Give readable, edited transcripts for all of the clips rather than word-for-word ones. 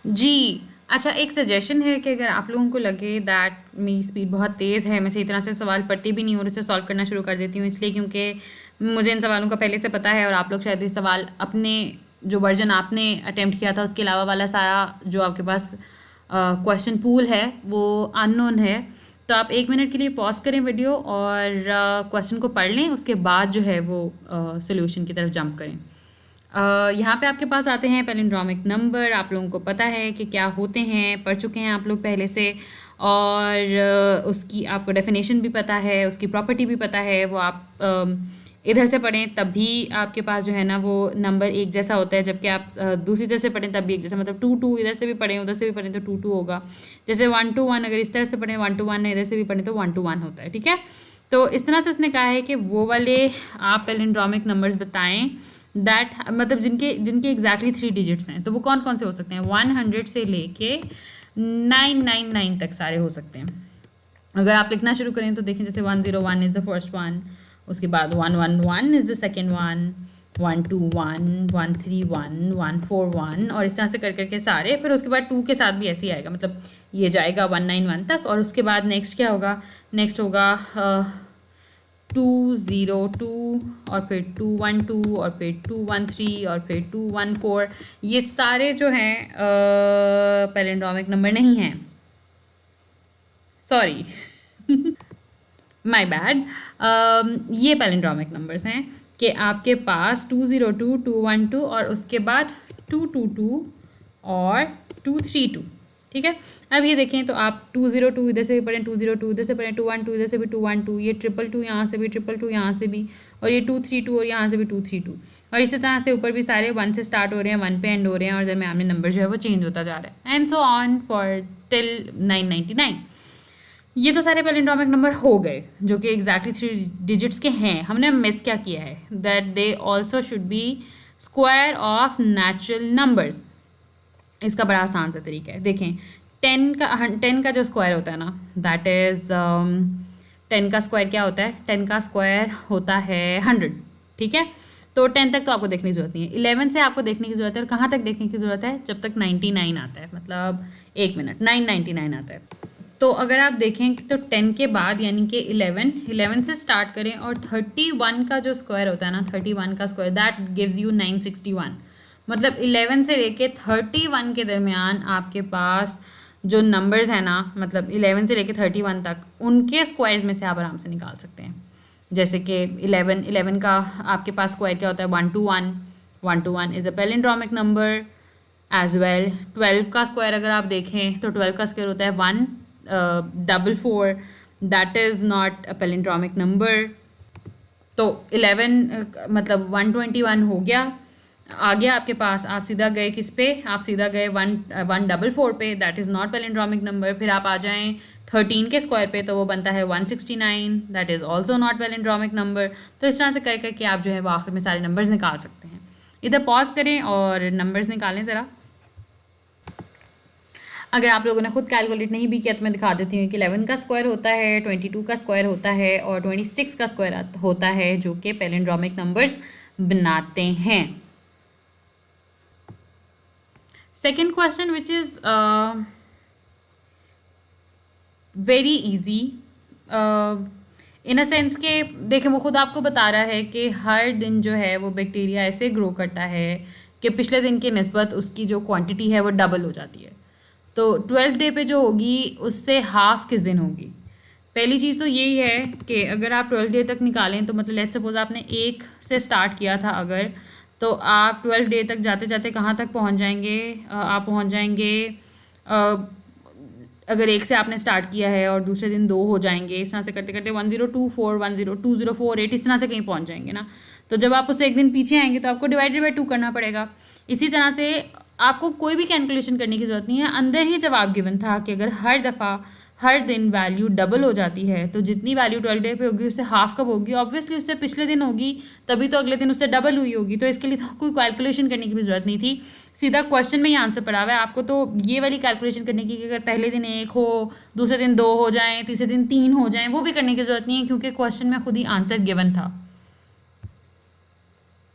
जी। अच्छा, एक सजेशन है कि अगर आप लोगों को लगे दैट मेरी स्पीड बहुत तेज़ है, मैं सही तरह से सवाल पढ़ती भी नहीं हूँ और उसे सॉल्व करना शुरू कर देती हूँ, इसलिए क्योंकि मुझे इन सवालों का पहले से पता है और आप लोग शायद ये सवाल अपने जो वर्जन आपने अटेम्प्ट किया था उसके अलावा वाला सारा जो आपके पास क्वेश्चन पूल है वो अननोन है। तो आप 1 मिनट के लिए पॉज करें वीडियो और क्वेश्चन को पढ़ लें, उसके बाद जो है वो सोल्यूशन की तरफ जंप करें। यहाँ पे आपके पास आते हैं पैलिंड्रोमिक नंबर। आप लोगों को पता है कि क्या होते हैं, पढ़ चुके हैं आप लोग पहले से, और उसकी आपको डेफिनेशन भी पता है, उसकी प्रॉपर्टी भी पता है। वो आप इधर से पढ़ें तब भी आपके पास जो है ना वो नंबर एक जैसा होता है, जबकि आप दूसरी तरह से पढ़ें तब भी एक जैसा, मतलब टू टू इधर से भी पढ़ें उधर से भी पढ़ें तो टू टू होगा। जैसे 1 to 1 अगर इस तरह से पढ़ें 1 to 1 है, इधर से भी पढ़ें तो 1 to 1 होता है। ठीक है, तो इस तरह से उसने कहा है कि वो वाले आप पैलिंड्रोमिक नंबर्स बताएं दैट, मतलब जिनके जिनके एग्जैक्टली 3 डिजिट्स हैं। तो वो कौन कौन से हो सकते हैं? 100 से लेके 999 तक सारे हो सकते हैं। अगर आप लिखना शुरू करें तो देखें, जैसे 101 इज़ द फर्स्ट वन, उसके बाद 111 इज़ द सेकेंड वन, 121, 131, 141, और इस तरह से कर करके सारे। फिर उसके बाद 2 के साथ भी ऐसे ही आएगा, मतलब ये जाएगा 191 तक। और उसके बाद नेक्स्ट क्या होगा? नेक्स्ट होगा 202, और फिर 212, और फिर 213, और फिर 214। ये सारे जो हैं पैलिंड्रोमिक नंबर नहीं हैं, सॉरी, माय बैड। ये पैलिंड्रोमिक नंबर्स हैं कि आपके पास 202, 212 और उसके बाद 222 और 232। ठीक है, अब ये देखें तो आप 202 इधर से भी पढ़ें, 202 इधर से पढ़ें, 212 इधर से भी 212, ये 222 यहाँ से भी, 222 यहाँ से भी, और ये 232 और यहाँ से भी 232। और इसी तरह से ऊपर भी सारे 1 से स्टार्ट हो रहे हैं, 1 पे एंड हो रहे हैं, और दरमियान में नंबर जो है वो चेंज होता जा रहा है, and so on for till 999। ये तो सारे पैलिंड्रोमिक नंबर हो गए जो कि एग्जैक्टली 3 डिजिट्स के हैं। हमने मिस क्या किया है? That they also should be square of natural numbers. इसका बड़ा आसान सा तरीका है, देखें 10 का जो स्क्वायर होता है ना, दैट इज़ 10 का स्क्वायर क्या होता है? 10 का स्क्वायर होता है 100। ठीक है, तो 10 तक तो आपको देखने की ज़रूरत नहीं है, 11 से आपको देखने की ज़रूरत है। और कहाँ तक देखने की ज़रूरत है? जब तक 99 आता है, मतलब 1 मिनट 999 आता है। तो अगर आप देखें तो 10 के बाद यानी कि 11 से स्टार्ट करें, और 31 का जो स्क्वायर होता है ना, 31 का स्क्वायर दैट गिव्स यू 961। मतलब 11 से लेके 31 के दरमियान आपके पास जो नंबर्स हैं ना, मतलब 11 से लेके 31 तक, उनके स्क्वायर्स में से आप आराम से निकाल सकते हैं। जैसे कि 11 का आपके पास स्क्वायर क्या होता है? 1 to 1। 1 to 1 is a palindromic number as well. 12 का स्क्वायर अगर आप देखें तो 12 का स्क्वायर होता है 144, that is not a palindromic number. तो 11 मतलब 121 हो गया। आ गया आपके पास, आप सीधा गए किस पे? आप सीधा गए 144 पे, that is not palindromic number. फिर आप आ जाएं 13 के स्क्वायर पे, तो वो बनता है 169, that is also not palindromic number. तो इस तरह से कर करके आप जो है वो आखिर में सारे नंबर्स निकाल सकते हैं। इधर पॉज करें और नंबर्स निकालें ज़रा। अगर आप लोगों ने खुद कैलकुलेट नहीं भी किया तो मैं दिखा देती हूँ कि 11 का स्क्वायर होता है, 22 का स्क्वायर होता है, और 26 का स्क्वायर होता है, जो कि पैलिंड्रोमिक नंबर्स बनाते हैं। Second question which is very easy in a sense के, देखें वो खुद आपको बता रहा है कि हर दिन जो है वो बैक्टीरिया ऐसे ग्रो करता है कि पिछले दिन की निस्बत उसकी जो क्वांटिटी है वो डबल हो जाती है। तो 12th डे पे जो होगी उससे हाफ किस दिन होगी? पहली चीज़ तो यही है कि अगर आप 12th डे तक निकालें तो मतलब लेट्स सपोज आपने 1 से स्टार्ट किया था अगर, तो आप 12th डे तक जाते जाते कहाँ तक पहुँच जाएंगे? आप पहुँच जाएंगे, अगर 1 से आपने स्टार्ट किया है और दूसरे दिन 2 हो जाएंगे, इस तरह से करते करते 1024, 2048 इस तरह से कहीं पहुँच जाएंगे ना। तो जब आप उससे एक दिन पीछे आएंगे तो आपको डिवाइडेड बाई 2 करना पड़ेगा। इसी तरह से आपको कोई भी कैलकुलेशन करने की ज़रूरत नहीं है, अंदर ही जवाब गिवन था कि अगर हर दफ़ा हर दिन वैल्यू डबल हो जाती है तो जितनी वैल्यू 12 डे पे होगी उससे हाफ कब होगी? ऑब्वियसली उससे पिछले दिन होगी, तभी तो अगले दिन उससे डबल हुई होगी। तो इसके लिए तो कोई कैलकुलेशन करने की भी ज़रूरत नहीं थी, सीधा क्वेश्चन में ही आंसर पड़ा हुआ है। आपको तो ये वाली कैलकुलेशन करने की कि अगर पहले दिन 1 हो, दूसरे दिन 2 हो जाएं, तीसरे दिन 3 हो जाएं, वो भी करने की ज़रूरत नहीं है, क्योंकि क्वेश्चन में खुद ही आंसर गिवन था।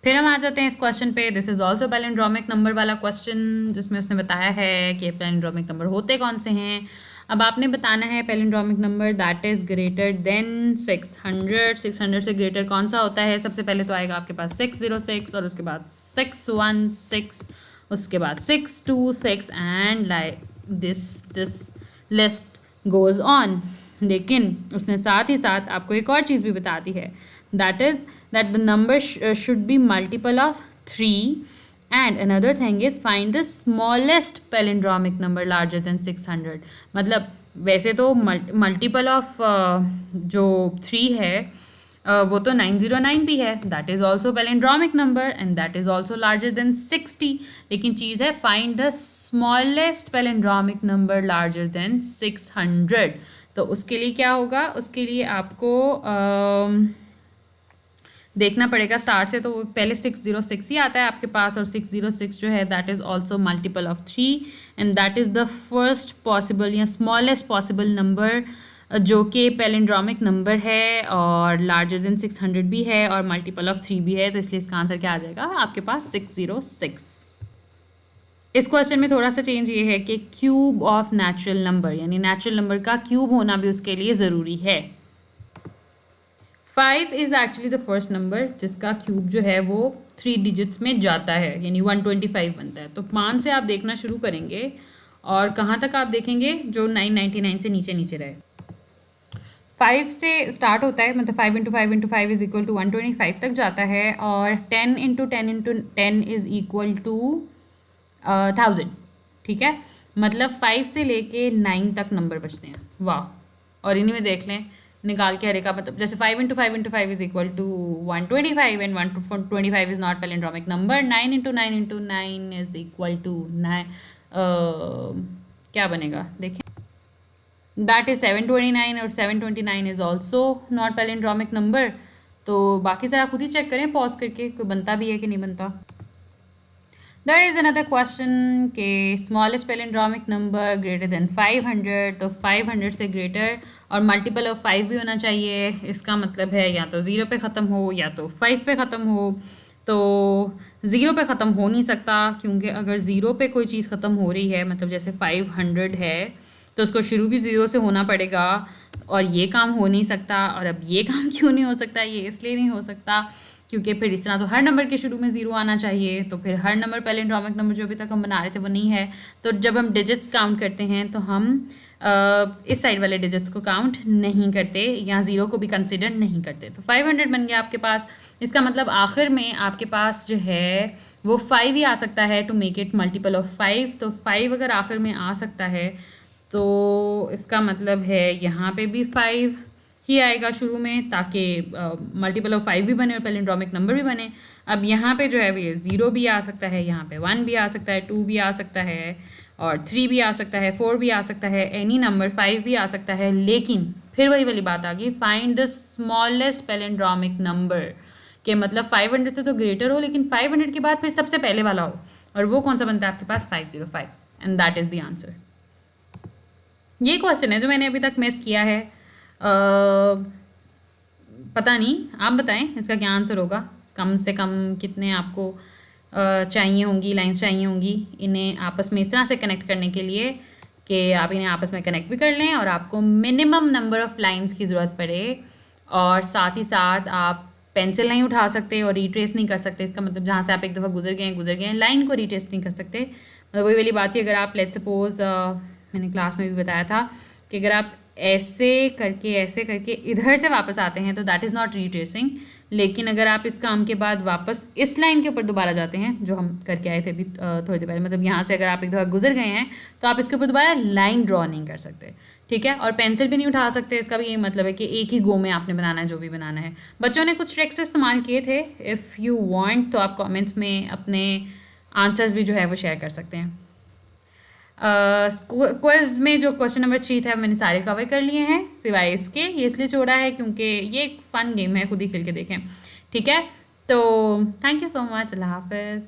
फिर हम आ जाते हैं इस क्वेश्चन पे। This is also palindromic number वाला क्वेश्चन, जिसमें उसने बताया है कि पैलिंड्रोमिक नंबर होते कौन से हैं। अब आपने बताना है palindromic number that is greater than 600। 600 से ग्रेटर कौन सा होता है? सबसे पहले तो आएगा आपके पास 606 और उसके बाद 616, उसके बाद 626 and like this list goes on. लेकिन उसने साथ ही साथ आपको एक और चीज़ भी बता दी है, that is that the number should be multiple of 3, and another thing is find the smallest palindromic number larger than 600। मतलब वैसे तो मल्टीपल ऑफ जो 3 है वो तो 909 भी है, that is also palindromic number and that is also larger than 60। लेकिन चीज़ है find the smallest palindromic number larger than 600। तो उसके लिए क्या होगा? उसके लिए आपको देखना पड़ेगा स्टार्ट से। तो पहले 606 ही आता है आपके पास, और 606 जो है that is also multiple of 3 and that is the first possible या स्मॉलेस्ट पॉसिबल नंबर जो कि पैलिंड्रोमिक नंबर है और लार्जर देन 600 भी है और मल्टीपल ऑफ 3 भी है। तो इसलिए इसका आंसर क्या आ जाएगा आपके पास? 606। इस क्वेश्चन में थोड़ा सा चेंज ये है कि क्यूब ऑफ नेचुरल नंबर, यानी नेचुरल नंबर का क्यूब होना भी उसके लिए ज़रूरी है। 5 is actually the first number जिसका क्यूब जो है वो 3 डिजिट्स में जाता है, यानी 125 बनता है। तो 5 से आप देखना शुरू करेंगे और कहाँ तक आप देखेंगे? जो 999 से नीचे नीचे रहे। 5 से स्टार्ट होता है, मतलब 5 into 5 into 5 is equal to 125 तक जाता है, और 10 into 10 into 10 is equal to 1000। ठीक है, मतलब 5 से लेके 9 तक नंबर बचते हैं। वाह! और इन्हीं में देख लें, निकाल के हर एक का मतलब, जैसे 5 into 5 into 5 is equal to 125 and 125 is not palindromic number. 9 into 9 into 9 is equal to 9, क्या बनेगा देखें, दैट इज 729 और 729 is also not palindromic number. तो बाकी सारा खुद ही चेक करें पॉज करके, कोई बनता भी है कि नहीं बनता। There is another question के smallest palindromic number greater than 500। तो 500 से ग्रेटर और मल्टीपल ऑफ 5 भी होना चाहिए। इसका मतलब है या तो 0 पे ख़त्म हो या तो 5 पे ख़त्म हो। तो 0 पे ख़त्म हो नहीं सकता, क्योंकि अगर 0 पे कोई चीज़ ख़त्म हो रही है, मतलब जैसे 500 है तो उसको शुरू भी 0 से होना पड़ेगा, और ये काम हो नहीं सकता। और अब ये काम क्यों नहीं हो सकता? ये इसलिए नहीं हो सकता क्योंकि फिर इस तरह तो हर नंबर के शुरू में 0 आना चाहिए, तो फिर हर नंबर पैलिंड्रोमिक नंबर जो अभी तक हम बना रहे थे वो नहीं है। तो जब हम डिजिट्स काउंट करते हैं तो हम इस साइड वाले डिजिट्स को काउंट नहीं करते, या 0 को भी कंसिडर नहीं करते। तो 500 बन गया आपके पास। इसका मतलब आखिर में आपके पास जो है वो 5 ही आ सकता है to make it multiple of 5। तो 5 अगर आखिर में आ सकता है तो इसका मतलब है यहाँ पे भी 5 ही आएगा शुरू में, ताकि मल्टीपल ऑफ 5 भी बने और पैलिंड्रोमिक नंबर भी बने। अब यहाँ पे जो है वो 0 भी आ सकता है, यहाँ पे 1 भी आ सकता है, 2 भी आ सकता है, और 3 भी आ सकता है, 4 भी आ सकता है, एनी नंबर 5 भी आ सकता है। लेकिन फिर वही वाली बात आ गई, find the smallest palindromic number, के मतलब 500 से तो ग्रेटर हो, लेकिन 500 के बाद फिर सबसे पहले वाला हो, और वो कौन सा बनता है आपके पास? 505, and that is the answer. ये क्वेश्चन है जो मैंने अभी तक मिस किया है। पता नहीं, आप बताएं इसका क्या आंसर होगा। कम से कम कितने आपको चाहिए होंगी, लाइंस चाहिए होंगी इन्हें आपस में इस तरह से कनेक्ट करने के लिए कि आप इन्हें आपस में कनेक्ट भी कर लें, और आपको मिनिमम नंबर ऑफ़ लाइंस की ज़रूरत पड़े, और साथ ही साथ आप पेंसिल नहीं उठा सकते और रिट्रेस नहीं कर सकते। इसका मतलब जहाँ से आप एक दफ़ा गुजर गए लाइन को रिट्रेस नहीं कर सकते। मतलब वही वाली बात ही, अगर आप लेट्स सपोज मैंने क्लास में भी बताया था कि अगर आप ऐसे करके इधर से वापस आते हैं तो दैट इज़ नॉट रिट्रेसिंग। लेकिन अगर आप इस काम के बाद वापस इस लाइन के ऊपर दोबारा जाते हैं, जो हम करके आए थे अभी थोड़ी देर पहले, मतलब यहाँ से अगर आप एक दफ़ा गुजर गए हैं तो आप इसके ऊपर दोबारा लाइन ड्रॉ नहीं कर सकते। ठीक है, और पेंसिल भी नहीं उठा सकते। इसका भी यही मतलब है कि एक ही गो में आपने बनाना है जो भी बनाना है। बच्चों ने कुछ ट्रिक्स इस्तेमाल किए थे, इफ़ यू वांट तो आप कमेंट्स में अपने आंसर्स भी जो है वो शेयर कर सकते हैं। क्विज़ में जो क्वेश्चन नंबर 3 था मैंने सारे कवर कर लिए हैं सिवाय इसके। ये इसलिए छोड़ा है क्योंकि ये एक फ़न गेम है, खुद ही खेल के देखें। ठीक है, तो थैंक यू सो मच, अल्लाह हाफ़िज़।